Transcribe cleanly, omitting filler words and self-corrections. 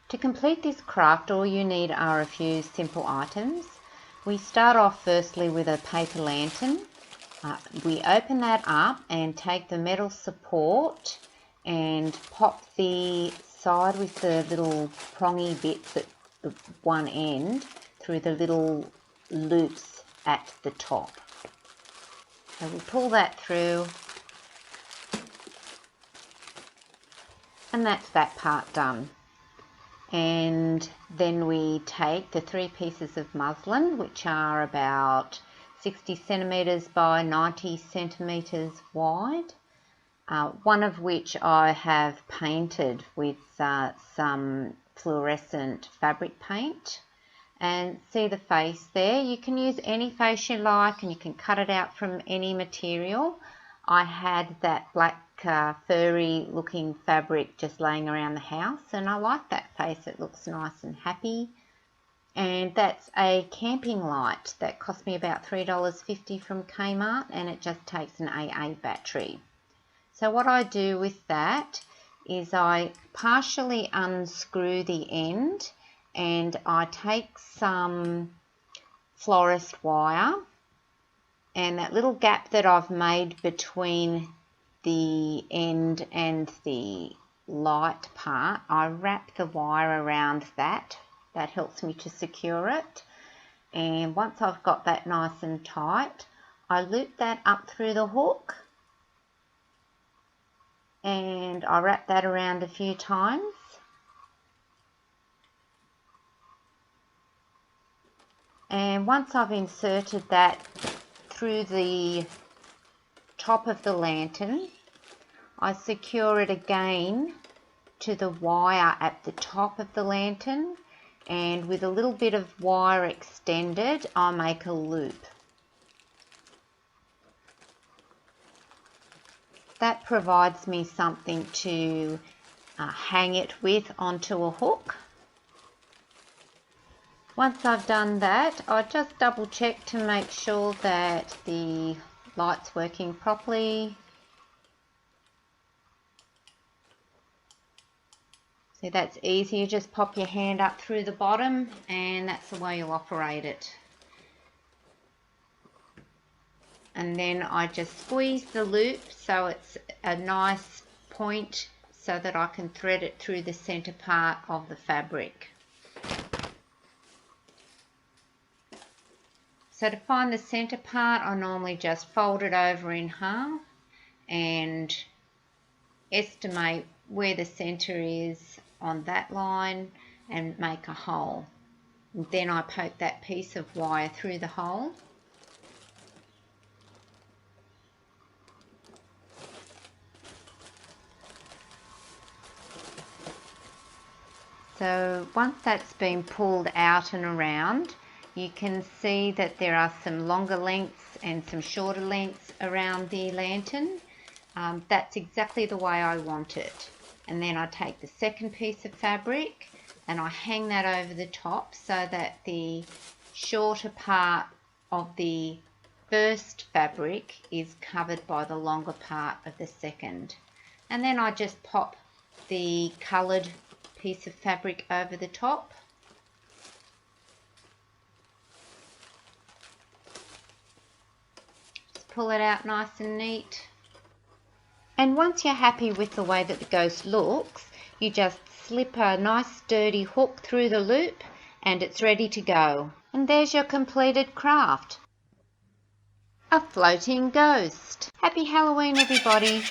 To complete this craft, all you need are a few simple items. We start off firstly with a paper lantern. We open that up and take the metal support and pop the side with the little prongy bits at the one end through the little loops at the top. So we pull that through, and that's that part done. And then we take the 3 pieces of muslin, which are about 60 centimetres by 90 centimetres wide, one of which I have painted with some fluorescent fabric paint. And see the face there? You can use any face you like, and you can cut it out from any material. I had that black furry looking fabric just laying around the house, and I like that face. It looks nice and happy. And that's a camping light that cost me about $3.50 from Kmart, and it just takes an AA battery. So what I do with that is I partially unscrew the end, and I take some florist wire, and that little gap that I've made between the end and the light part, I wrap the wire around that. That helps me to secure it. And once I've got that nice and tight, I loop that up through the hook, and I wrap that around a few times. And once I've inserted that through the top of the lantern, I secure it again to the wire at the top of the lantern, and with a little bit of wire extended, I make a loop. That provides me something to hang it with onto a hook. Once I've done that, I just double check to make sure that the light's working properly. So that's easy, you just pop your hand up through the bottom, and that's the way you'll operate it. And then I just squeeze the loop so it's a nice point so that I can thread it through the center part of the fabric. So to find the center part, I normally just fold it over in half and estimate where the center is on that line and make a hole. And then I poke that piece of wire through the hole. So once that's been pulled out and around, you can see that there are some longer lengths and some shorter lengths around the lantern. That's exactly the way I want it. And then I take the second piece of fabric and I hang that over the top so that the shorter part of the first fabric is covered by the longer part of the second. And then I just pop the coloured piece of fabric over the top. Just pull it out nice and neat. And once you're happy with the way that the ghost looks, you just slip a nice sturdy hook through the loop and it's ready to go. And there's your completed craft. A floating ghost. Happy Halloween, everybody.